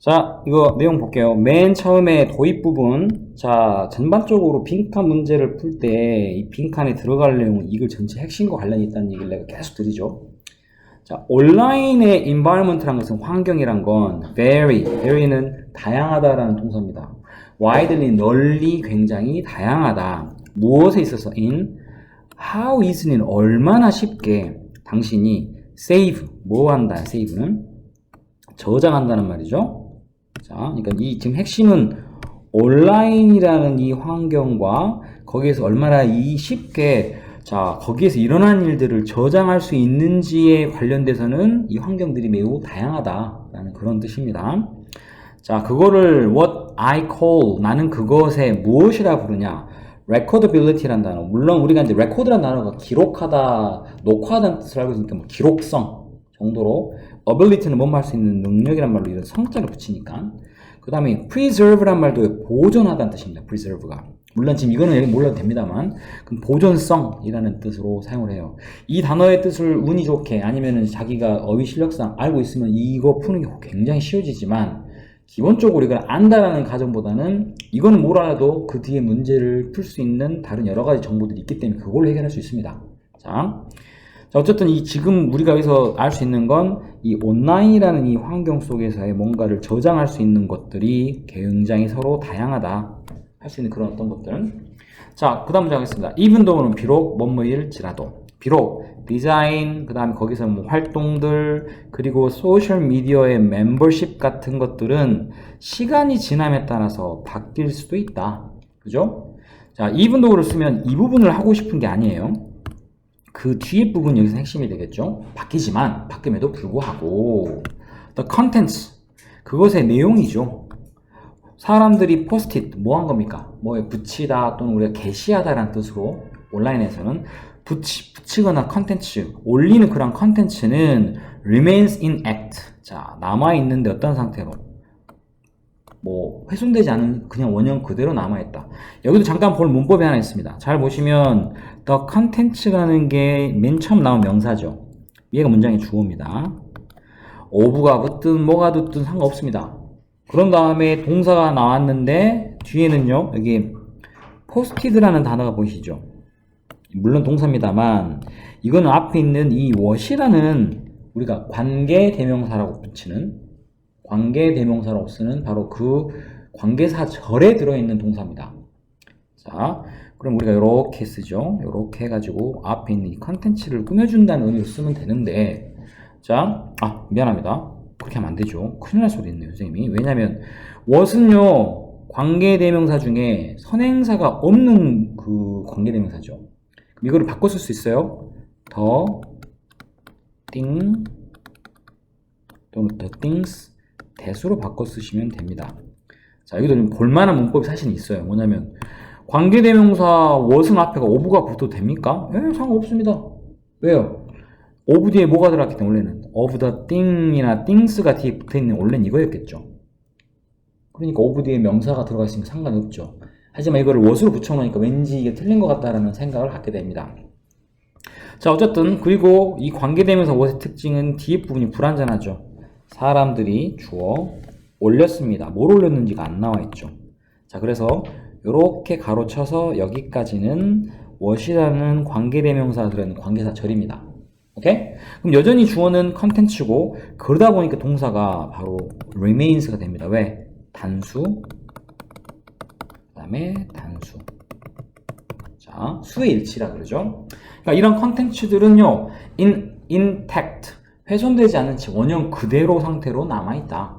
자, 이거 내용 볼게요. 맨 처음에 도입 부분. 자, 전반적으로 빈칸 문제를 풀 때 이 빈칸에 들어갈 내용은 이걸 전체 핵심과 관련이 있다는 얘기를 내가 계속 드리죠. 자, 온라인의 environment라는 것은 환경이란 건 vary는 다양하다라는 동사입니다. widely, 널리, 굉장히 다양하다. 무엇에 있어서 in, how is는 얼마나 쉽게 당신이 save, 뭐 한다, save는 저장한다는 말이죠. 자, 그러니까 이 지금 핵심은 온라인이라는 이 환경과 거기에서 얼마나 이 쉽게 자, 거기에서 일어난 일들을 저장할 수 있는지에 관련돼서는 이 환경들이 매우 다양하다라는 그런 뜻입니다. 자, 그거를 what I call, 나는 그것에 무엇이라 부르냐? recordability라는 단어. 물론 우리가 이제 record라는 단어가 기록하다, 녹화하다는 뜻을 알고 있으니까 뭐 기록성 정도로 ability는 뭐뭐 할 수 있는 능력이란 말로 이런 성자를 붙이니까. 그 다음에 preserve란 말도 보존하다는 뜻입니다. preserve가. 물론 지금 이거는 여기 몰라도 됩니다만 그럼 보존성이라는 뜻으로 사용을 해요. 이 단어의 뜻을 운이 좋게 아니면 자기가 어휘 실력상 알고 있으면 이거 푸는 게 굉장히 쉬워지지만 기본적으로 이걸 안다라는 가정보다는 이거는 뭘 알아도 그 뒤에 문제를 풀 수 있는 다른 여러 가지 정보들이 있기 때문에 그걸로 해결할 수 있습니다. 자, 어쨌든 이 지금 우리가 여기서 알 수 있는 건 이 온라인이라는 이 환경 속에서의 뭔가를 저장할 수 있는 것들이 굉장히 서로 다양하다. 할 수 있는 그런 어떤 것들. 자, 그 다음 문제 하겠습니다. even though는 비록 뭐뭐일지라도. 비록 디자인, 그 다음에 거기서 뭐 활동들, 그리고 소셜미디어의 멤버십 같은 것들은 시간이 지남에 따라서 바뀔 수도 있다. 그죠? 자, even though를 쓰면 이 부분을 하고 싶은 게 아니에요. 그 뒤에 부분 여기서 핵심이 되겠죠. 바뀌지만 바뀜에도 불구하고 the contents, 그것의 내용이죠. 사람들이 포스트잇 뭐 한 겁니까? 뭐에 붙이다 또는 우리가 게시하다라는 뜻으로 온라인에서는 붙이거나 컨텐츠 올리는 그런 컨텐츠는 remains in act. 자, 남아있는데 어떤 상태로? 뭐 훼손되지 않은 그냥 원형 그대로 남아있다. 여기도 잠깐 볼 문법이 하나 있습니다. 잘 보시면 the content라는 게 맨 처음 나온 명사죠. 얘가 문장의 주어입니다. of가 붙든 뭐가 붙든 상관없습니다. 그런 다음에 동사가 나왔는데 뒤에는요, 여기 포스티드라는 단어가 보이시죠? 물론 동사입니다만 이거는 앞에 있는 이 what이라는 우리가 관계대명사라고 붙이는 관계대명사라고 쓰는 바로 그 관계사절에 들어있는 동사입니다. 자, 그럼 우리가 이렇게 쓰죠. 이렇게 해가지고 앞에 있는 이 컨텐츠를 꾸며준다는 의미로 쓰면 되는데, 자, 미안합니다. 그렇게 하면 안 되죠. 큰일 날 소리 있네요, 선생님이. 왜냐면 what은요, 관계대명사 중에 선행사가 없는 그 관계대명사죠. 그럼 이거를 바꿔 쓸 수 있어요. the thing 또는 the things 대수로 바꿔 쓰시면 됩니다. 자, 여기도 좀 볼만한 문법이 사실 있어요. 뭐냐면 관계대명사 what은 앞에가 of가 붙어도 됩니까? 상관없습니다. 왜요? of 뒤에 뭐가 들어갔기 때문에 원래는 of the thing이나 things가 뒤에 붙어있는 원래는 이거였겠죠. 그러니까 of 뒤에 명사가 들어가 있으니까 상관이 없죠. 하지만 이거를 what으로 붙여놓으니까 왠지 이게 틀린 것 같다라는 생각을 갖게 됩니다. 자, 어쨌든 그리고 이 관계대명사 what의 특징은 뒤에 부분이 불완전하죠. 사람들이 주어 올렸습니다. 뭘 올렸는지가 안 나와 있죠. 자, 그래서 이렇게 가로쳐서 여기까지는 what이라는 관계대명사가 들어있는 관계사절입니다. 오케이? 그럼 여전히 주어는 컨텐츠고 그러다 보니까 동사가 바로 remains가 됩니다. 왜? 단수, 그 다음에 단수. 자, 수의 일치라 그러죠. 그러니까 이런 컨텐츠들은요, intact, 훼손되지 않은 채 원형 그대로 상태로 남아있다.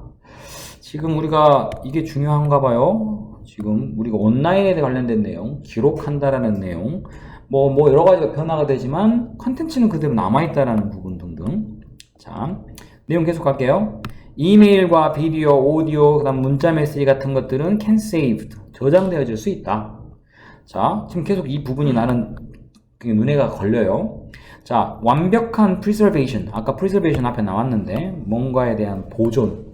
지금 우리가 이게 중요한가 봐요. 지금 우리가 온라인에 관련된 내용, 기록한다라는 내용, 뭐 여러 가지가 변화가 되지만 컨텐츠는 그대로 남아있다라는 부분 등등. 자, 내용 계속 갈게요. 이메일과 비디오, 오디오, 그다음 문자 메시지 같은 것들은 can saved, 저장되어질 수 있다. 자, 지금 계속 이 부분이 나는 눈에가 걸려요. 자, 완벽한 preservation, 아까 preservation 앞에 나왔는데 뭔가에 대한 보존,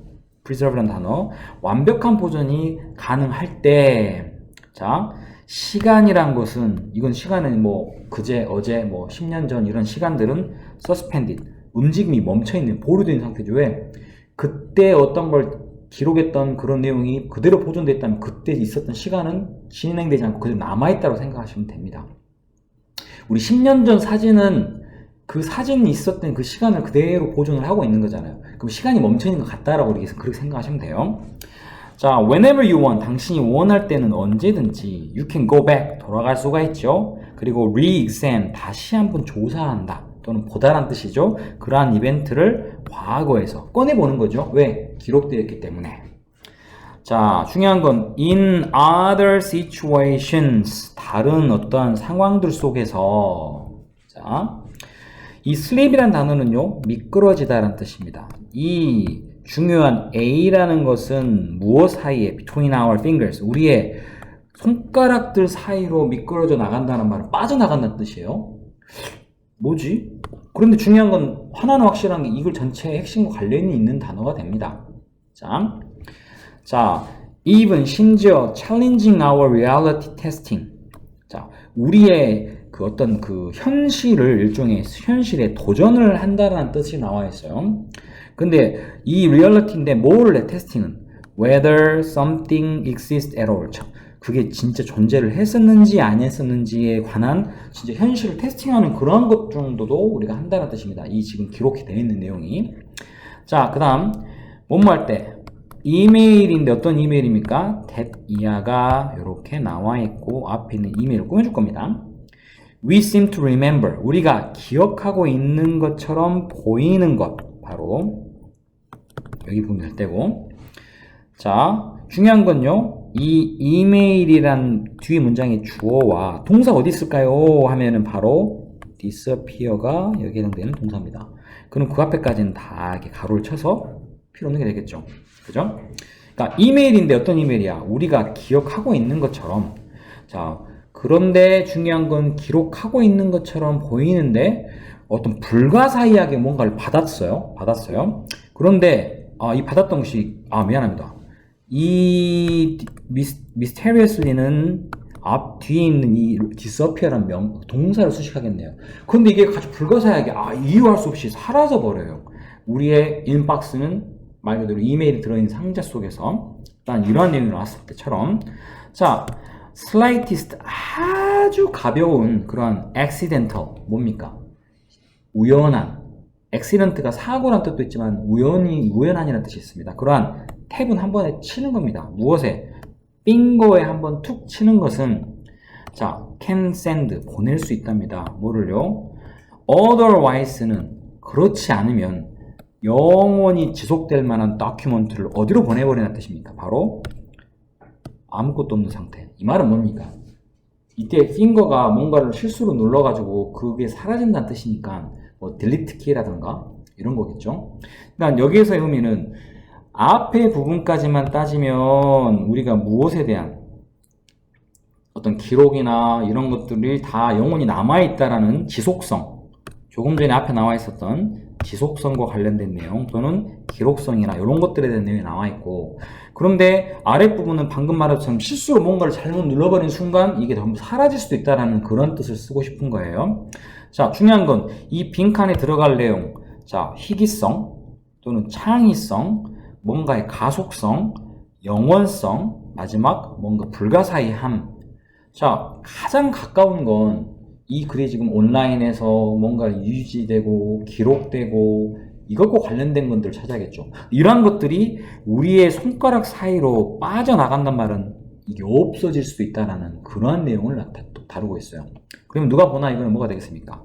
preserve라는 단어, 완벽한 보존이 가능할 때, 자, 시간이란 것은, 이건 시간은 뭐 그제, 어제, 뭐 10년 전 이런 시간들은 suspended, 움직임이 멈춰있는, 보류된 상태죠. 왜? 그때 어떤 걸 기록했던 그런 내용이 그대로 보존되어 있다면 그때 있었던 시간은 진행되지 않고 그대로 남아있다고 생각하시면 됩니다. 우리 10년 전 사진은 그 사진이 있었던 그 시간을 그대로 보존을 하고 있는 거잖아요. 그럼 시간이 멈춰 있는 것 같다라고 그렇게 생각하시면 돼요. 자, whenever you want, 당신이 원할 때는 언제든지 you can go back, 돌아갈 수가 있죠. 그리고 re-examine, 다시 한번 조사한다 또는 보다란 뜻이죠. 그러한 이벤트를 과거에서 꺼내보는 거죠. 왜? 기록되어 있기 때문에. 자, 중요한 건 in other situations, 다른 어떠한 상황들 속에서. 자, 이 sleep이란 단어는요, 미끄러지다라는 뜻입니다. 이 중요한 A라는 것은 무엇 사이에 between our fingers, 우리의 손가락들 사이로 미끄러져 나간다는 말은 빠져나간다는 뜻이에요. 뭐지? 그런데 중요한 건 하나는 확실한 게 이걸 전체의 핵심과 관련이 있는 단어가 됩니다. 자, even 심지어 challenging our reality testing. 자, 우리의 그 어떤 그 현실을 일종의 현실에 도전을 한다는 뜻이 나와 있어요. 근데 이 reality인데 뭐를 테스팅은 whether something exists at all. 그게 진짜 존재를 했었는지 안 했었는지에 관한 진짜 현실을 테스팅하는 그런 것 정도도 우리가 한다는 뜻입니다. 이 지금 기록이 되어 있는 내용이. 자, 그 다음 뭐뭐 할 때 이메일인데 어떤 이메일입니까? that 이하가 이렇게 나와 있고 앞에 있는 이메일을 꾸며줄 겁니다. We seem to remember, 우리가 기억하고 있는 것처럼 보이는 것, 바로 여기 보면 될 때고. 자, 중요한 건요, 이 이메일이란 뒤 문장의 주어와 동사가 어디 있을까요? 하면은 바로 disappear가 여기에 해당되는 동사입니다. 그럼 그 앞에까지는 다 이렇게 가로를 쳐서 필요 없는 게 되겠죠. 그죠? 그러니까 이메일인데 어떤 이메일이야? 우리가 기억하고 있는 것처럼. 자, 그런데 중요한 건 기록하고 있는 것처럼 보이는데 어떤 불가사의하게 뭔가를 받았어요. 그런데 이 받았던 것이 미안합니다. 이 mysteriously는 앞 뒤에 있는 이 disappear라는 동사를 수식하겠네요. 그런데 이게 아주 불가사의하게 이유할 수 없이 사라져 버려요. 우리의 인박스는 말 그대로 이메일이 들어있는 상자 속에서 일단 이러한 내용이 나왔을 때처럼. 자, slightest, 아주 가벼운 그런 accidental, 뭡니까? 우연한. accident가 사고란 뜻도 있지만 우연한이라는 뜻이 있습니다. 그러한 탭은 한 번에 치는 겁니다. 무엇에? 빙고에 한 번 툭 치는 것은, 자, can send, 보낼 수 있답니다. 뭐를요? otherwise는, 그렇지 않으면 영원히 지속될 만한 다큐멘트를 어디로 보내버리는 뜻입니까? 바로 아무것도 없는 상태. 이 말은 뭡니까? 이때 핑거가 뭔가를 실수로 눌러가지고 그게 사라진다는 뜻이니까 뭐 딜리트 키라든가 이런 거겠죠. 그러니까 여기에서의 의미는 앞의 부분까지만 따지면 우리가 무엇에 대한 어떤 기록이나 이런 것들이 다 영원히 남아있다라는 지속성, 조금 전에 앞에 나와 있었던 지속성과 관련된 내용 또는 기록성이나 이런 것들에 대한 내용이 나와 있고, 그런데 아랫부분은 방금 말했처럼 실수로 뭔가를 잘못 눌러버린 순간 이게 전부 사라질 수도 있다는 그런 뜻을 쓰고 싶은 거예요. 자, 중요한 건 이 빈칸에 들어갈 내용, 자, 희귀성 또는 창의성, 뭔가의 가속성, 영원성, 마지막 뭔가 불가사의함. 자, 가장 가까운 건 이 글이 지금 온라인에서 뭔가 유지되고 기록되고 이것과 관련된 것들을 찾아야겠죠. 이러한 것들이 우리의 손가락 사이로 빠져나간단 말은 이게 없어질 수도 있다는 그러한 내용을 다루고 있어요. 그러면 누가 보나 이거는 뭐가 되겠습니까?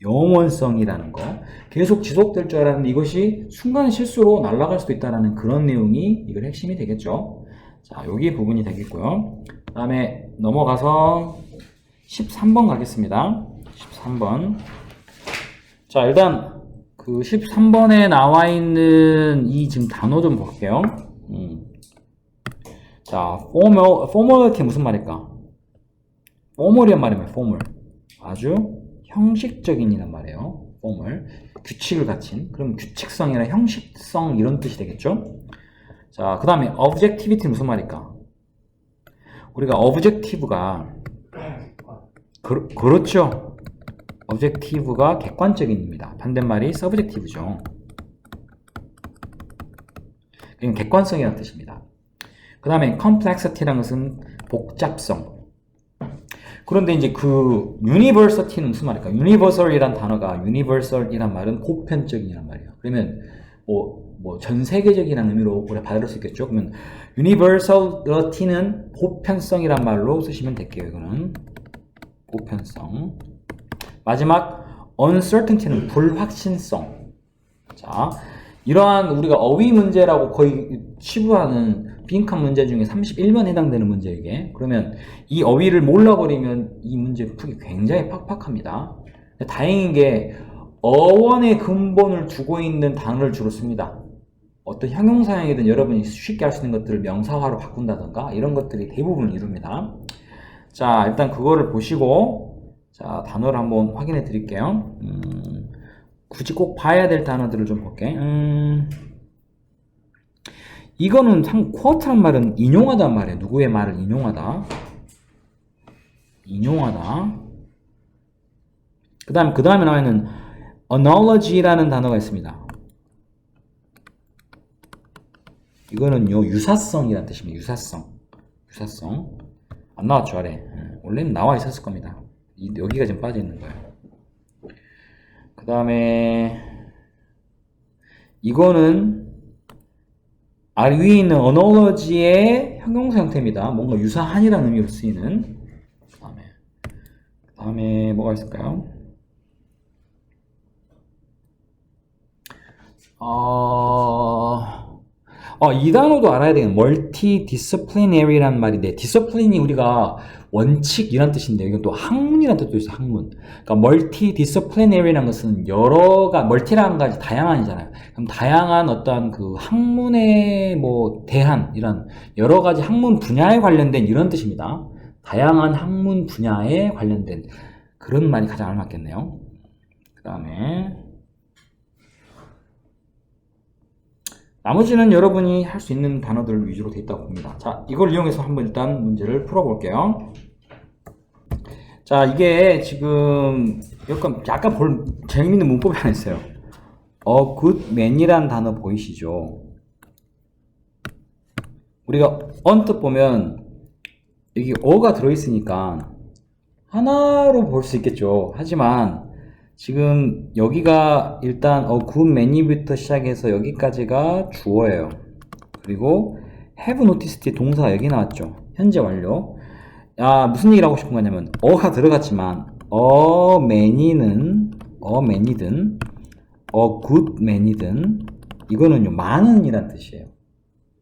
영원성이라는 거. 계속 지속될 줄 알았는데 이것이 순간 실수로 날아갈 수도 있다는 그런 내용이 이걸 핵심이 되겠죠. 자, 여기 부분이 되겠고요. 그 다음에 넘어가서 13번 가겠습니다. 13번. 자, 일단 그 13번에 나와 있는 이 지금 단어 좀 볼게요. 자, formality 무슨 말일까? formal이란 말이면 formal. 아주 형식적인이란 말이에요. formal. 규칙을 갖춘. 그럼 규칙성이나 형식성 이런 뜻이 되겠죠? 자, 그 다음에 objectivity 무슨 말일까? 우리가 objective가 그렇죠. objective가 객관적인입니다. 반대말이 subjective죠. 이건 객관성이라는 뜻입니다. 그 다음에 complexity라는 것은 복잡성. 그런데 이제 그 universal이는 무슨 말일까? universal이란 단어가 universal이란 말은 보편적이란 말이에요. 그러면 뭐 전 세계적이라는 의미로 우리가 받을 수 있겠죠. 그러면 universality는 보편성이란 말로 쓰시면 될게요. 이거는 보편성. 마지막 uncertainty는 불확신성. 자, 이러한 우리가 어휘 문제라고 거의 치부하는 빈칸 문제 중에 31번 해당되는 문제 이게. 그러면 이 어휘를 몰라버리면 이 문제 풀기 굉장히 팍팍합니다. 다행인 게 어원의 근본을 두고 있는 단어를 주로 씁니다. 어떤 형용사형이든 여러분이 쉽게 할 수 있는 것들을 명사화로 바꾼다던가 이런 것들이 대부분을 이룹니다. 자, 일단 그거를 보시고 자, 단어를 한번 확인해 드릴게요. 굳이 꼭 봐야 될 단어들을 좀 볼게. 이거는 쿼트란 말은 인용하단 말이에요. 누구의 말을 인용하다. 인용하다. 그 다음에 나와 있는 analogy라는 단어가 있습니다. 이거는요, 유사성이라는 뜻입니다. 유사성. 안 나왔죠, 아래. 원래는 나와 있었을 겁니다. 여기가 지금 빠져 있는 거예요. 그 다음에, 이거는 위에 있는 analogy의 형용사 형태입니다. 뭔가 유사한이라는 의미로 쓰이는. 그 다음에 뭐가 있을까요? 이 단어도 알아야 되는 multidisciplinary라는 말인데, discipline이 우리가 원칙이란 뜻인데, 이건 또 학문이란 뜻도 있어요, 학문. 그러니까 multidisciplinary라는 것은 multi라는 가지 다양한이잖아요. 그럼 다양한 어떤 그 학문에 대한 이런 여러 가지 학문 분야에 관련된 이런 뜻입니다. 다양한 학문 분야에 관련된 그런 말이 가장 알맞겠네요. 그 다음에, 나머지는 여러분이 할 수 있는 단어들 위주로 되어 있다고 봅니다. 자, 이걸 이용해서 한번 일단 문제를 풀어볼게요. 자, 이게 지금 약간 재밌는 문법이 하나 있어요. good man이란 단어 보이시죠? 우리가 언뜻 보면 여기 어가 들어있으니까 하나로 볼 수 있겠죠. 하지만 지금 여기가 일단 good many부터 시작해서 여기까지가 주어예요. 그리고 have noticed 동사 여기 나왔죠. 현재 완료. 무슨 얘기를 하고 싶은 거냐면 어가 들어갔지만 many든 good many든 이거는요 많은 이란 뜻이에요.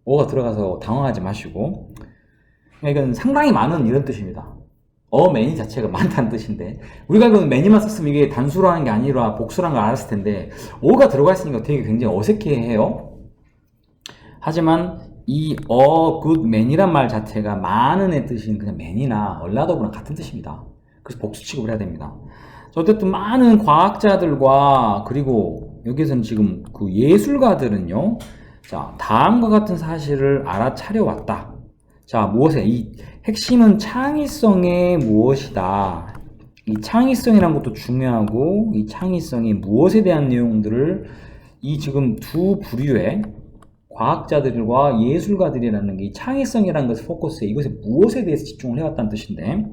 어가 들어가서 당황하지 마시고 이건 상당히 많은 이런 뜻입니다. many 자체가 많다는 뜻인데 우리가 그 many만 썼으면 이게 단수로 하는 게 아니라 복수라는 걸 알았을 텐데 어가 들어가 있으니까 되게 굉장히 어색해해요. 하지만 이 good many란 말 자체가 많은의 뜻인 그냥 many나 얼라더구나 같은 뜻입니다. 그래서 복수 취급을 해야 됩니다. 어쨌든 많은 과학자들과 그리고 여기서는 지금 그 예술가들은요, 자 다음과 같은 사실을 알아차려왔다. 자, 무엇에? 이 핵심은 창의성의 무엇이다. 이 창의성이라는 것도 중요하고, 이 창의성이 무엇에 대한 내용들을 이 지금 두 부류의 과학자들과 예술가들이라는 게 이 창의성이라는 것을 포커스해 이것에 무엇에 대해서 집중을 해왔다는 뜻인데,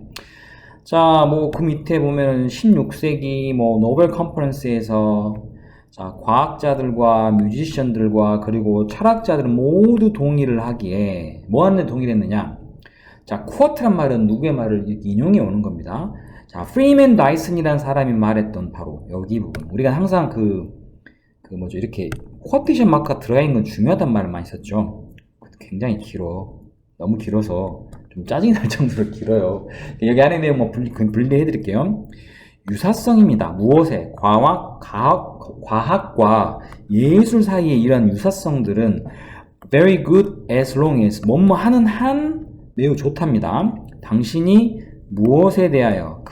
자, 그 밑에 보면은 16세기 노벨 컨퍼런스에서 자, 과학자들과 뮤지션들과 그리고 철학자들은 모두 동의를 하기에 뭐하는 동의를 했느냐? 자, 쿼트란 말은 누구의 말을 이렇게 인용해 오는 겁니다. 자, 프리맨 다이슨이라는 사람이 말했던 바로 여기 부분. 우리가 항상 이렇게 쿼테이션 마크가 들어가 있는 건 중요하단 말을 많이 썼죠. 굉장히 길어. 너무 길어서 좀 짜증이 날 정도로 길어요. 여기 안에 내용 분리해 드릴게요. 유사성입니다. 무엇에? 과학과 예술 사이의 이런 유사성들은 very good as long as 뭐뭐 하는 한 매우 좋답니다. 당신이 무엇에 대하여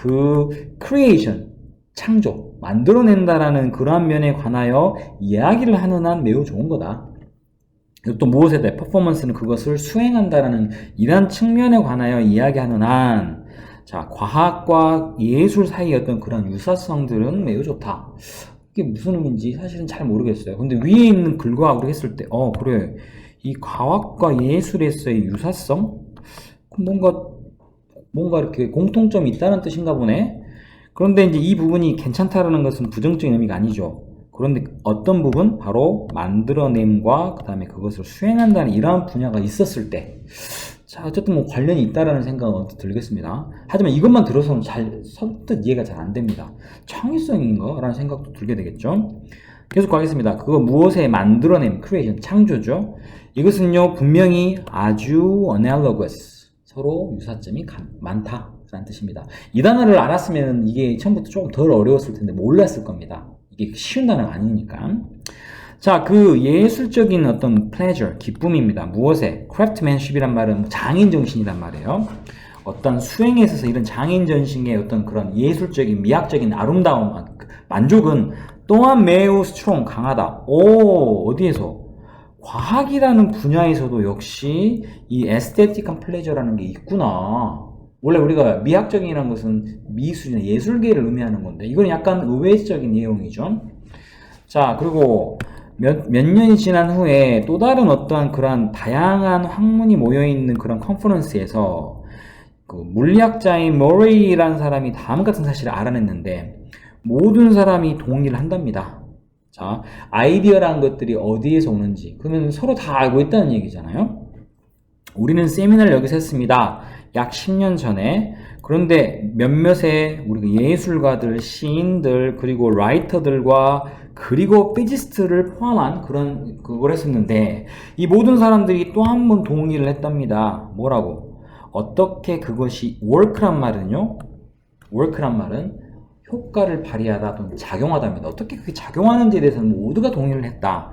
creation 창조 만들어낸다라는 그러한 면에 관하여 이야기를 하는 한 매우 좋은 거다. 또 무엇에 대해 퍼포먼스는 그것을 수행한다라는 이러한 측면에 관하여 이야기하는 한 자, 과학과 예술 사이의 어떤 그런 유사성들은 매우 좋다. 이게 무슨 의미인지 사실은 잘 모르겠어요. 근데 위에 있는 글과 우리 했을 때, 그래. 이 과학과 예술에서의 유사성? 뭔가 이렇게 공통점이 있다는 뜻인가 보네. 그런데 이제 이 부분이 괜찮다라는 것은 부정적인 의미가 아니죠. 그런데 어떤 부분? 바로 만들어냄과 그 다음에 그것을 수행한다는 이러한 분야가 있었을 때, 자, 어쨌든 뭐 관련이 있다라는 생각은 언뜻 들겠습니다. 하지만 이것만 들어서는 선뜻 이해가 잘 안 됩니다. 창의성인가? 라는 생각도 들게 되겠죠. 계속 가겠습니다. 그거 무엇에 만들어냄, creation, 창조죠. 이것은요, 분명히 아주 analogous, 서로 유사점이 많다라는 뜻입니다. 이 단어를 알았으면 이게 처음부터 조금 덜 어려웠을 텐데 몰랐을 겁니다. 이게 쉬운 단어가 아니니까. 자, 그 예술적인 어떤 pleasure, 기쁨입니다. 무엇에? craftsmanship이란 말은 장인 정신이란 말이에요. 어떤 수행에 있어서 이런 장인 정신의 어떤 그런 예술적인, 미학적인 아름다움, 만족은 또한 매우 strong, 강하다. 어디에서? 과학이라는 분야에서도 역시 이 에스테틱한 플레저라는 게 있구나. 원래 우리가 미학적이라는 것은 미술이나 예술계를 의미하는 건데 이건 약간 의외적인 내용이죠. 자, 그리고 몇 년이 지난 후에 또 다른 어떠한 그런 다양한 학문이 모여있는 그런 컨퍼런스에서 그 물리학자인 머레이라는 사람이 다음 같은 사실을 알아냈는데 모든 사람이 동의를 한답니다. 자, 아이디어라는 것들이 어디에서 오는지 그러면 서로 다 알고 있다는 얘기잖아요. 우리는 세미나를 여기서 했습니다. 약 10년 전에. 그런데 몇몇의 우리 예술가들, 시인들, 그리고 라이터들과 그리고 피지스트를 포함한 그걸 했었는데 이 모든 사람들이 또 한 번 동의를 했답니다. 뭐라고? 어떻게 그것이 work란 말은요? work란 말은 효과를 발휘하다 또는 작용하다입니다. 어떻게 그게 작용하는지에 대해서는 모두가 동의를 했다.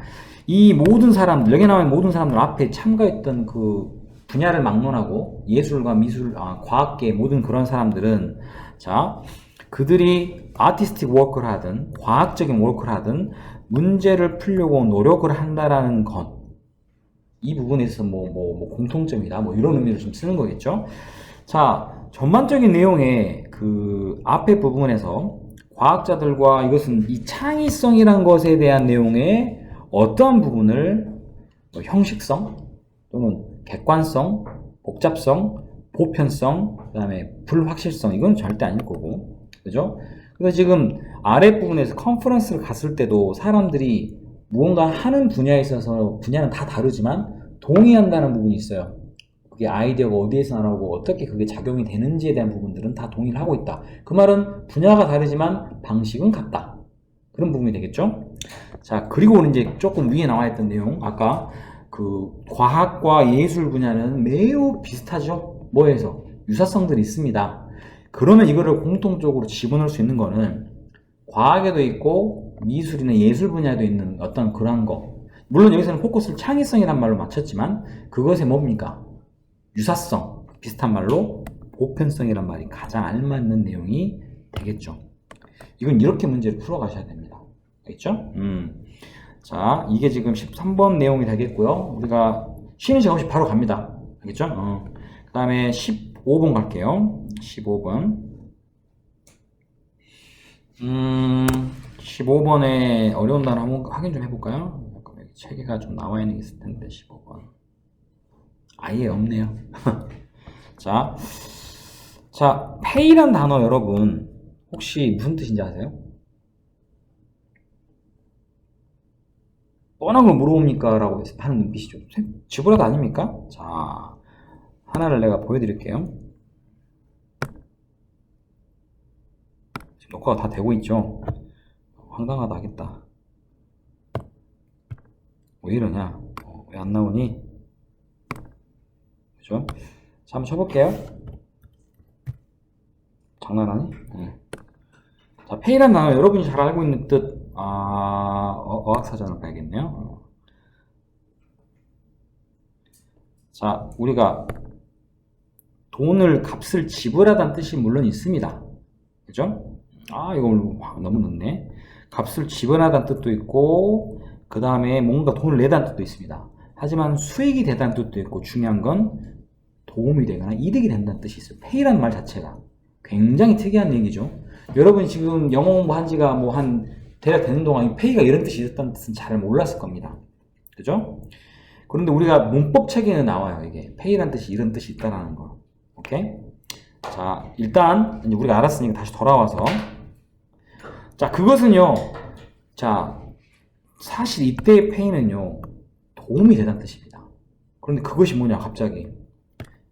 이 모든 사람들, 여기 나온 모든 사람들 앞에 참가했던 그 분야를 막론하고 예술과 미술, 과학계 모든 그런 사람들은 자, 그들이 아티스틱 워크를 하든 과학적인 워크를 하든 문제를 풀려고 노력을 한다라는 것, 이 부분에 있어서 뭐 공통점이다 뭐 이런 의미를 좀 쓰는 거겠죠. 자, 전반적인 내용의 그 앞에 부분에서 과학자들과 이것은 이 창의성이란 것에 대한 내용의 어떠한 부분을 형식성 또는 객관성, 복잡성, 보편성, 그 다음에 불확실성, 이건 절대 아닐 거고, 그죠? 그래서 지금 아랫부분에서 컨퍼런스를 갔을 때도 사람들이 무언가 하는 분야에 있어서 분야는 다 다르지만 동의한다는 부분이 있어요. 그게 아이디어가 어디에서 나오고 어떻게 그게 작용이 되는지에 대한 부분들은 다 동의를 하고 있다. 그 말은 분야가 다르지만 방식은 같다. 그런 부분이 되겠죠? 자, 그리고 이제 조금 위에 나와 있던 내용, 아까 그 과학과 예술 분야는 매우 비슷하죠? 뭐에서? 유사성들이 있습니다. 그러면 이거를 공통적으로 집어넣을 수 있는 거는 과학에도 있고 미술이나 예술 분야에도 있는 어떤 그런 거. 물론 여기서는 포커스를 창의성이란 말로 맞췄지만 그것에 뭡니까? 유사성, 비슷한 말로 보편성이란 말이 가장 알맞는 내용이 되겠죠. 이건 이렇게 문제를 풀어가셔야 됩니다. 알겠죠? 자, 이게 지금 13번 내용이 되겠고요. 우리가 쉬는 시간 없이 바로 갑니다. 알겠죠? 그 다음에 15번 갈게요. 15번. 15번에 어려운 단어 한번 확인 좀 해볼까요? 체계가 좀 나와 있는 게 있을 텐데, 15번. 아예 없네요. 자, pay란 단어 여러분, 혹시 무슨 뜻인지 아세요? 뻔한 걸 물어봅니까? 라고 하는 눈빛이죠. 지브라도 아닙니까? 자, 하나를 내가 보여드릴게요. 지금 녹화가 다 되고 있죠? 황당하다 하겠다. 왜 이러냐? 왜 안 나오니? 그죠? 자, 한번 쳐볼게요. 장난하니? 네. 자, 페이란 단어 여러분이 잘 알고 있는 뜻, 어학사전을 봐야겠네요. 자, 우리가 돈을, 값을 지불하다는 뜻이 물론 있습니다. 그죠? 이거 너무 늦네. 값을 지불하다는 뜻도 있고, 그 다음에 뭔가 돈을 내다는 뜻도 있습니다. 하지만 수익이 되다는 뜻도 있고, 중요한 건 도움이 되거나 이득이 된다는 뜻이 있어요. 페이라는 말 자체가 굉장히 특이한 얘기죠. 여러분이 지금 영어 공부한 지가 뭐 대략 되는 동안 페이가 이런 뜻이 있었다는 뜻은 잘 몰랐을 겁니다. 그죠? 그런데 우리가 문법 책에는 나와요. 이게 pay란 뜻이 이런 뜻이 있다라는 거. 오케이? 자, 일단 이제 우리가 알았으니까 다시 돌아와서 자, 그것은요. 자, 사실 이때의 pay는요. 도움이 되다는 뜻입니다. 그런데 그것이 뭐냐 갑자기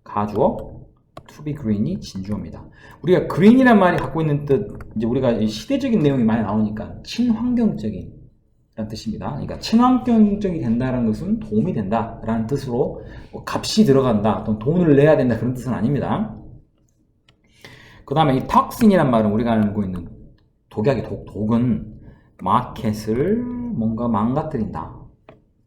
가주어 to be green이 진주어입니다. 우리가 green이란 말이 갖고 있는 뜻 이제 우리가 시대적인 내용이 많이 나오니까 친환경적인 라는 뜻입니다. 그러니까 친환경적이 된다는 것은 도움이 된다라는 뜻으로 뭐 값이 들어간다 또는 돈을 내야 된다 그런 뜻은 아닙니다. 그 다음에 이 톡신이란 말은 우리가 알고 있는 독약이 독은 마켓을 뭔가 망가뜨린다.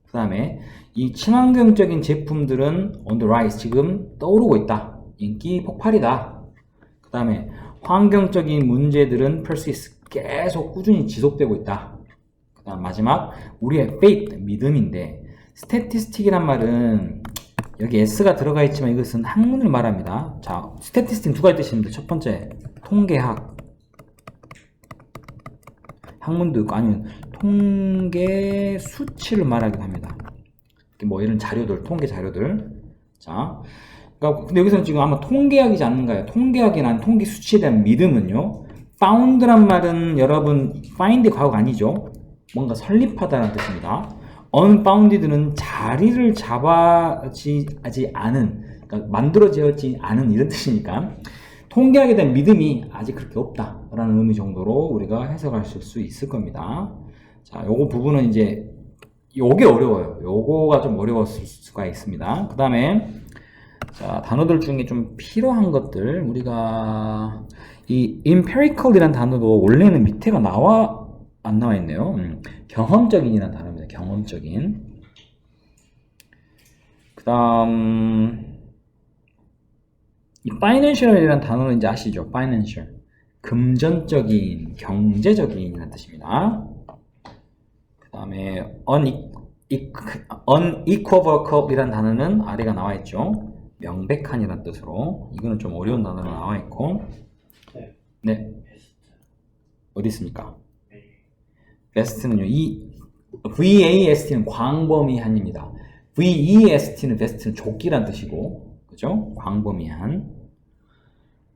그 다음에 이 친환경적인 제품들은 on the rise 지금 떠오르고 있다. 인기 폭발이다. 그 다음에 환경적인 문제들은 persist 계속 꾸준히 지속되고 있다. 그 다음 마지막 우리의 faith 믿음인데 statistic이란 말은 여기 s가 들어가 있지만 이것은 학문을 말합니다. 자, statistic 두 가지 뜻이 있는데 첫 번째 통계학 학문도 있고 아니면 통계 수치를 말하기도 합니다. 뭐 이런 자료들 통계 자료들 자 그러니까 근데 여기서는 지금 아마 통계학이지 않는가요? 통계학이나 통계 수치에 대한 믿음은요 found란 말은 여러분 find 과거가 아니죠. 뭔가 설립하다는 뜻입니다. unfounded는 자리를 잡아지 않은 그러니까 만들어지지 않은 이런 뜻이니까 통계학에 대한 믿음이 아직 그렇게 없다라는 의미 정도로 우리가 해석할 수 있을 겁니다. 자, 요거 부분은 이제 요게 어려워요. 요거가 좀 어려웠을 수가 있습니다. 그 다음에 자, 단어들 중에 좀 필요한 것들 우리가 이 empirical이라는 단어도 원래는 밑에가 안 나와 있네요. 경험적인이라는 단어입니다. 경험적인. 그 다음 이 financial이라는 단어는 이제 아시죠? financial. 금전적인, 경제적인이라는 뜻입니다. 그 다음에 unequivocal이라는 단어는 아래가 나와 있죠. 명백한이라는 뜻으로. 이거는 좀 어려운 단어로 나와 있고. 네. 어디 있습니까? best는요. 이 VAST는 광범위한입니다. VEST는 best는 조끼란 뜻이고, 그죠? 광범위한.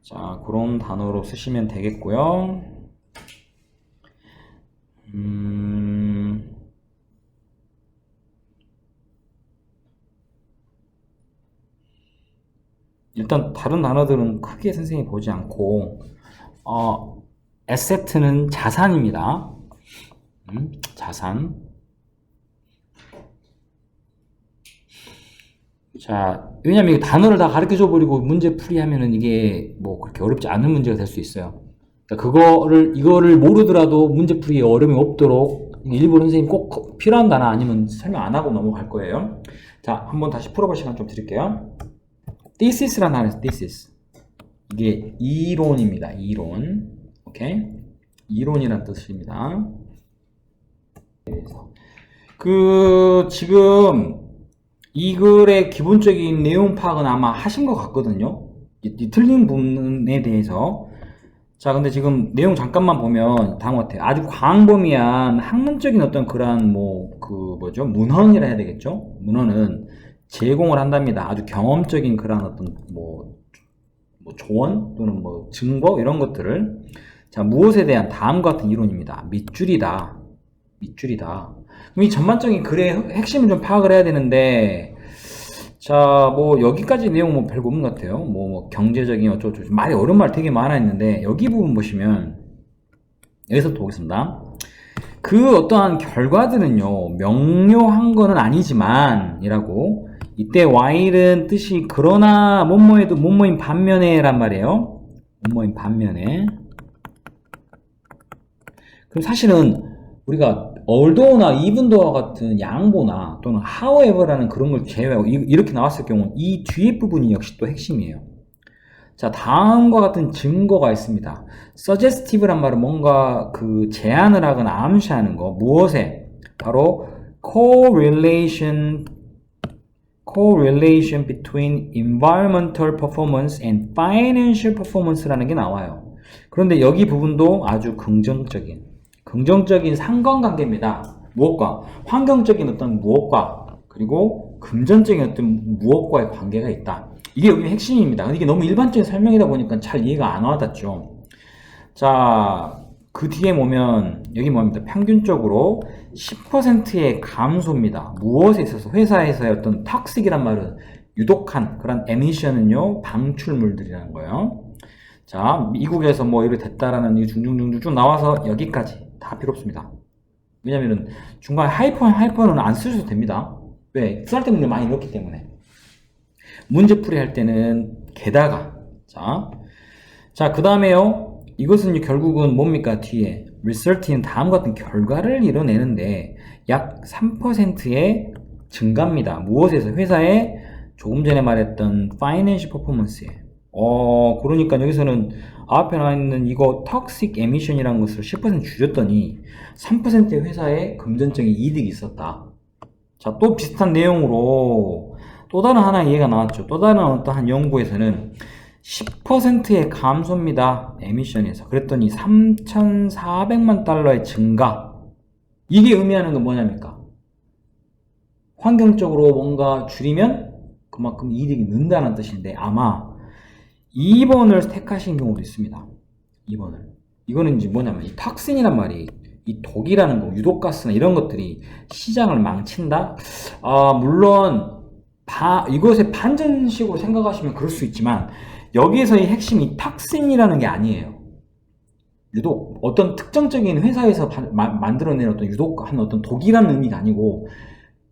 자, 그런 단어로 쓰시면 되겠고요. 일단 다른 단어들은 크게 선생님이 보지 않고 asset는 자산입니다. 자산. 자, 왜냐면 이 단어를 다 가르쳐줘 버리고 문제 풀이 하면은 이게 뭐 그렇게 어렵지 않은 문제가 될 수 있어요. 그러니까 이거를 모르더라도 문제 풀이에 어려움이 없도록 일부 선생님 꼭 필요한 단어 아니면 설명 안 하고 넘어갈 거예요. 자, 한번 다시 풀어볼 시간 좀 드릴게요. thesis라는 단어에서 thesis. 이게 이론입니다. 이론. 오케이? 이론이란 뜻입니다. 지금 이 글의 기본적인 내용 파악은 아마 하신 것 같거든요. 이 틀린 부분에 대해서. 자, 근데 지금 내용 잠깐만 보면 다음 같아요. 아주 광범위한 학문적인 어떤 그러한 문헌이라 해야 되겠죠? 문헌은 제공을 한답니다. 아주 경험적인 그런 어떤 조언 또는 증거 이런 것들을 자, 무엇에 대한 다음과 같은 이론입니다. 밑줄이다. 그럼 이 전반적인 글의 핵심을 좀 파악을 해야 되는데 자, 여기까지 내용 별거 없는 것 같아요. 경제적인 어쩌고저쩌고 말이 어려운 말 되게 많아 있는데 여기 부분 보시면 여기서부터 보겠습니다. 그 어떠한 결과들은요 명료한 거는 아니지만 이라고 이때 while은 뜻이 그러나 뭐뭐해도 뭐뭐인 반면에 란 말이에요. 뭐뭐인 반면에. 그럼 사실은 우리가 although나 eventhough와 같은 양보나 또는 however라는 그런 걸 제외하고 이렇게 나왔을 경우 이 뒤에 부분이 역시 또 핵심이에요. 자, 다음과 같은 증거가 있습니다. suggestive란 말은 뭔가 제안을 하거나 암시하는 거. 무엇에? 바로 correlation between environmental performance and financial performance라는 게 나와요. 그런데 여기 부분도 아주 긍정적인 상관관계입니다. 무엇과? 환경적인 어떤 무엇과 그리고 금전적인 어떤 무엇과의 관계가 있다. 이게 여기 핵심입니다. 근데 이게 너무 일반적인 설명이다 보니까 잘 이해가 안 와닿죠. 자, 그 뒤에 보면 여기 뭡니다. 평균적으로 10%의 감소입니다. 무엇에 있어서 회사에서의 어떤 톡식이란 말은 유독한 그런 에미션은요 방출물들이라는 거예요. 자, 미국에서 뭐 이렇게 됐다라는 이 중중중중 나와서 여기까지 다 필요 없습니다. 왜냐면은 중간에 하이퍼는 안 쓰셔도 됩니다. 왜? 쓸데없는 많이 넣었기 때문에. 문제풀이 할 때는 게다가 자, 그 다음에요. 이것은 결국은 뭡니까? 뒤에 result는 다음과 같은 결과를 이뤄내는데 약 3%의 증가입니다. 무엇에서? 회사의 조금 전에 말했던 financial performance에. 그러니까 여기서는 앞에 나와 있는 이거 toxic emission이라는 것을 10% 줄였더니 3%의 회사에 금전적인 이득이 있었다. 자, 또 비슷한 내용으로 또 다른 하나 이해가 나왔죠. 또 다른 어떠한 연구에서는 10%의 감소입니다. 에미션에서. 그랬더니 3,400만 달러의 증가. 이게 의미하는 건 뭐냐입니까? 환경적으로 뭔가 줄이면 그만큼 이득이 는다는 뜻인데 아마 2번을 택하신 경우도 있습니다. 2번을. 이거는 이제 뭐냐면 이 탁신이란 말이 이 독이라는 거, 유독가스나 이런 것들이 시장을 망친다? 물론 이것의 반전식으로 생각하시면 그럴 수 있지만 여기에서의 핵심이 탁신이라는 게 아니에요. 유독 어떤 특정적인 회사에서 만들어낸 어떤 유독한 어떤 독이라는 의미가 아니고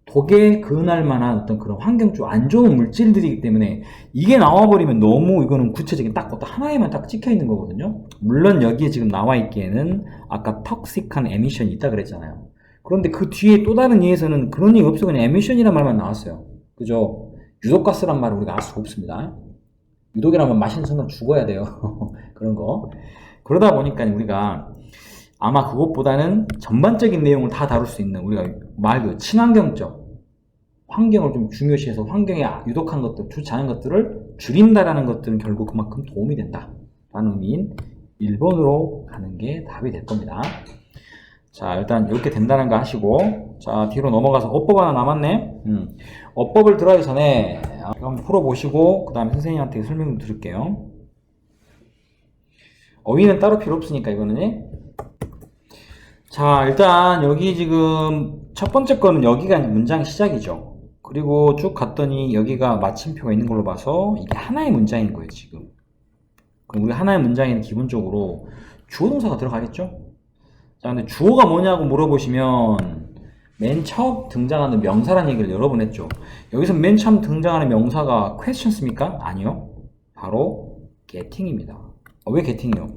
독에 근할 만한 어떤 그런 환경적 안 좋은 물질들이기 때문에 이게 나와버리면 너무 이거는 구체적인 딱 어떤 하나에만 딱 찍혀 있는 거거든요. 물론 여기에 지금 나와 있기에는 아까 톡식한 에미션이 있다 그랬잖아요. 그런데 그 뒤에 또 다른 예에서는 그런 얘기 없어. 그냥 에미션이란 말만 나왔어요. 그죠? 유독가스란 말을 우리가 알 수가 없습니다. 유독이라면 마시는 순간 죽어야 돼요. 그런 거. 그러다 보니까 우리가 아마 그것보다는 전반적인 내용을 다 다룰 수 있는 우리가 말그 친환경적 환경을 좀 중요시해서 환경에 유독한 것들, 좋지 않은 것들을 줄인다라는 것들은 결국 그만큼 도움이 된다 라는 의미인 1번으로 가는 게 답이 될 겁니다. 자, 일단 이렇게 된다는 거 하시고 자, 뒤로 넘어가서 어법 하나 남았네. 어법을 들어가기 전에 한번 풀어보시고 그 다음에 선생님한테 설명 드릴게요. 어휘는 따로 필요 없으니까 이거는. 자, 일단 여기 지금 첫 번째 거는 여기가 문장 시작이죠. 그리고 쭉 갔더니 여기가 마침표가 있는 걸로 봐서 이게 하나의 문장인 거예요, 지금. 그럼 우리 하나의 문장에는 기본적으로 주어 동사가 들어가겠죠? 자, 근데 주어가 뭐냐고 물어보시면 맨 처음 등장하는 명사라는 얘기를 여러 번 했죠. 여기서 맨 처음 등장하는 명사가 questions입니까? 아니요. 바로 getting입니다. 왜 getting이요?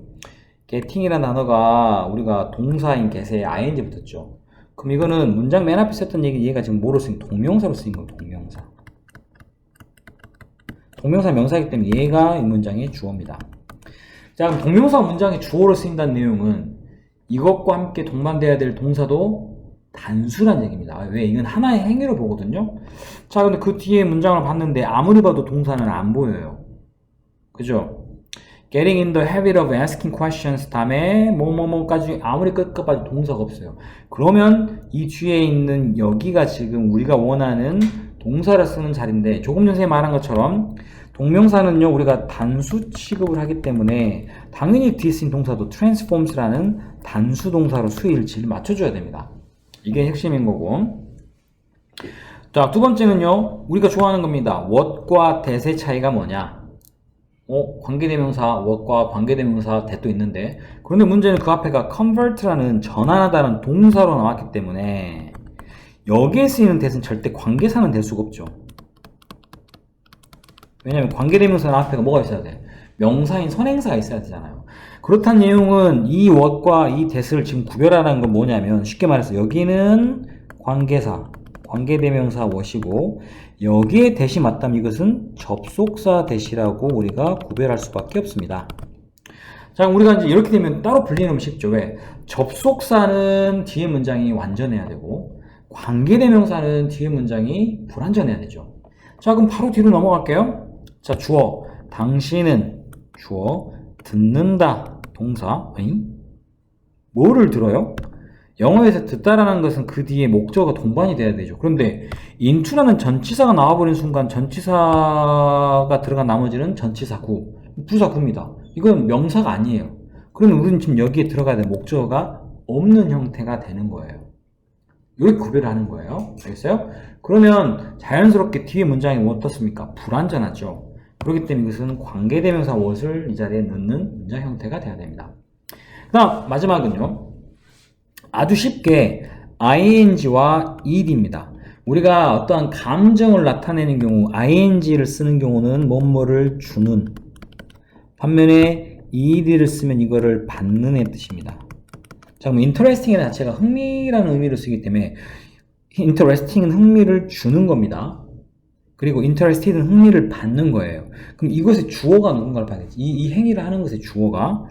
getting이라는 단어가 우리가 동사인 get에 ing 붙었죠. 그럼 이거는 문장 맨 앞에 썼던 얘가 지금 뭐로 쓰인? 동명사로 쓰인 거예요. 동명사. 동명사 명사이기 때문에 얘가 이 문장의 주어입니다. 자, 그럼 동명사 문장의 주어로 쓰인다는 내용은 이것과 함께 동반돼야 될 동사도 단수란 얘기입니다. 왜? 이건 하나의 행위로 보거든요. 자, 근데 그 뒤에 문장을 봤는데 아무리 봐도 동사는 안 보여요. 그죠? Getting in the habit of asking questions 다음에 뭐뭐뭐까지 아무리 끝까지 동사가 없어요. 그러면 이 뒤에 있는 여기가 지금 우리가 원하는 동사를 쓰는 자리인데 조금 전에 말한 것처럼 동명사는요 우리가 단수 취급을 하기 때문에 당연히 뒤에 쓰인 동사도 transforms라는 단수 동사로 수일치를 맞춰줘야 됩니다. 이게 핵심인 거고. 자, 두 번째는요 우리가 좋아하는 겁니다. what과 that의 차이가 뭐냐. 관계대명사 what과 관계대명사 that도 있는데 그런데 문제는 그 앞에가 convert라는 전환하다는 동사로 나왔기 때문에 여기에 쓰이는 that은 절대 관계사는 될 수가 없죠. 왜냐면 관계대명사는 앞에가 뭐가 있어야 돼? 명사인 선행사가 있어야 되잖아요. 그렇다는 내용은 이 what과 이 that을 지금 구별하라는 건 뭐냐면 쉽게 말해서 여기는 관계사, 관계대명사 what이고 여기에 that이 맞다면 이것은 접속사 that이라고 우리가 구별할 수밖에 없습니다. 자, 우리가 이제 이렇게 되면 따로 분리하면 쉽죠. 왜? 접속사는 뒤에 문장이 완전해야 되고 관계대명사는 뒤에 문장이 불완전해야 되죠. 자, 그럼 바로 뒤로 넘어갈게요. 자, 주어. 당신은 주어. 듣는다. 동사. 뭐를 들어요? 영어에서 듣다라는 것은 그 뒤에 목적어가 동반이 돼야 되죠. 그런데 into라는 전치사가 나와버린 순간 전치사가 들어간 나머지는 전치사구, 부사구입니다. 이건 명사가 아니에요. 그러면 우리는 지금 여기에 들어가야 될 목적어가 없는 형태가 되는 거예요. 이렇게 구별을 하는 거예요. 알겠어요? 그러면 자연스럽게 뒤에 문장이 어떻습니까? 불완전하죠. 그렇기 때문에 이것은 관계대명사 what을 이 자리에 넣는 문장 형태가 돼야 됩니다. 그 다음 마지막은요. 아주 쉽게 ing와 ed입니다. 우리가 어떠한 감정을 나타내는 경우 ing를 쓰는 경우는 뭐뭐를 주는, 반면에 ed를 쓰면 이거를 받는 의 뜻입니다. 자, 그럼 interesting의 자체가 흥미라는 의미를 쓰기 때문에 interesting은 흥미를 주는 겁니다. 그리고 interested는 흥미를 받는 거예요. 그럼 이것의 주어가 누군가를 봐야겠지. 이 행위를 하는 것의 주어가,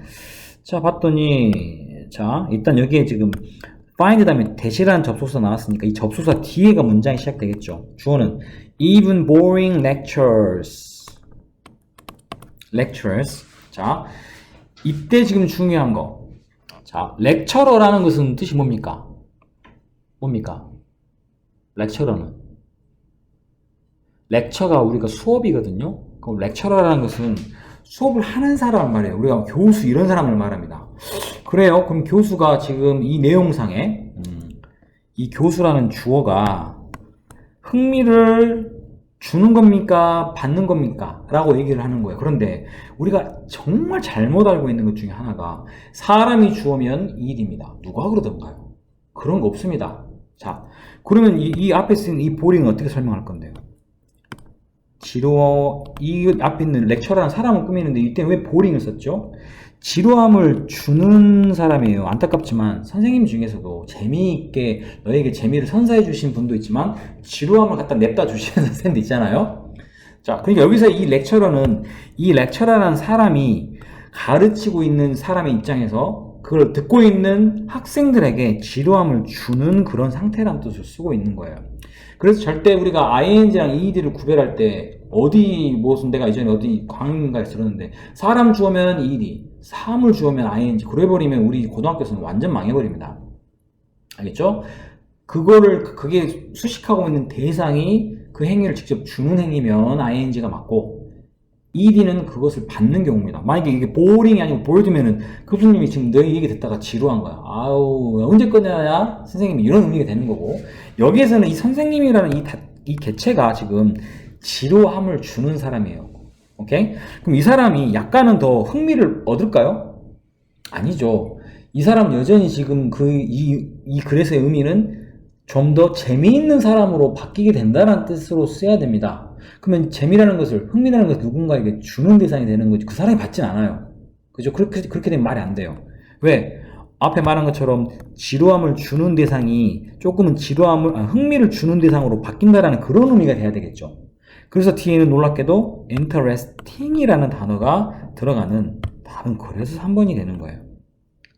자 봤더니, 자 일단 여기에 지금 find 다음에 대시라는 접속사 나왔으니까 이 접속사 뒤에가 문장이 시작되겠죠. 주어는 even boring lectures. 자, 이때 지금 중요한 거. 자, lecturer라는 것은 뜻이 뭡니까? lecturer는 lecture가 우리가 수업이거든요. 그럼 lecturer라는 것은 수업을 하는 사람을 말해요. 우리가 교수 이런 사람을 말합니다. 그래요. 그럼 교수가 지금 이 내용상에 이 교수라는 주어가 흥미를 주는 겁니까? 받는 겁니까? 라고 얘기를 하는 거예요. 그런데 우리가 정말 잘못 알고 있는 것 중에 하나가 사람이 주어면 일입니다. 누가 그러던가요? 그런 거 없습니다. 자, 그러면 이 앞에 쓰인 이 보링은 어떻게 설명할 건데요? 이 앞에 있는 렉처라는 사람을 꾸미는데 이때 왜 보링을 썼죠? 지루함을 주는 사람이에요. 안타깝지만 선생님 중에서도 재미있게 너에게 재미를 선사해 주신 분도 있지만 지루함을 갖다 냅다 주시는 선생님도 있잖아요. 자, 그러니까 여기서 이 렉처라는 사람이 가르치고 있는 사람의 입장에서 그걸 듣고 있는 학생들에게 지루함을 주는 그런 상태라는 뜻을 쓰고 있는 거예요. 그래서 절대 우리가 ing랑 ed를 구별할 때 무슨 내가 이전에 어디 강의인가에 들었는데 사람 주어면 ed, 사물 주어면 ing 그래버리면 우리 고등학교에서는 완전 망해버립니다. 알겠죠? 그게 수식하고 있는 대상이 그 행위를 직접 주는 행위면 ing가 맞고 ed는 그것을 받는 경우입니다. 만약에 이게 boring이 아니고 bored면은 교수님이 지금 너희 얘기 듣다가 지루한 거야. 아우 언제 끝내냐 선생님이 이런 의미가 되는 거고, 여기에서는 이 선생님이라는 이 개체가 지금 지루함을 주는 사람이에요. 오케이? 그럼 이 사람이 약간은 더 흥미를 얻을까요? 아니죠. 이 사람은 여전히 지금 이 글에서의 의미는 좀 더 재미있는 사람으로 바뀌게 된다는 뜻으로 써야 됩니다. 그러면 흥미라는 것을 누군가에게 주는 대상이 되는 거지 그 사람이 받진 않아요. 그죠? 그렇게 되면 말이 안 돼요. 왜? 앞에 말한 것처럼 지루함을 주는 대상이 조금은 흥미를 주는 대상으로 바뀐다라는 그런 의미가 돼야 되겠죠. 그래서 뒤에는 놀랍게도 interesting이라는 단어가 들어가는 답은 그래서 3번이 되는 거예요.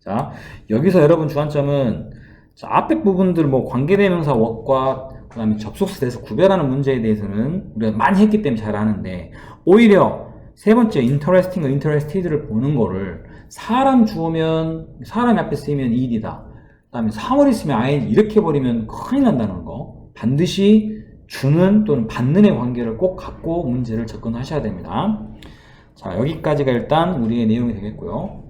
자, 여기서 여러분 주안점은 자, 앞에 부분들 관계대명사 what과 그 다음에 접속사 대해서 구별하는 문제에 대해서는 우리가 많이 했기 때문에 잘 아는데, 오히려 세 번째 interesting과 interested를 보는 거를 사람이 앞에 쓰이면 ed다, 그 다음에 사물이 있으면 ing 이렇게 버리면 큰일 난다는 거, 반드시 주는 또는 받는의 관계를 꼭 갖고 문제를 접근하셔야 됩니다. 자, 여기까지가 일단 우리의 내용이 되겠고요.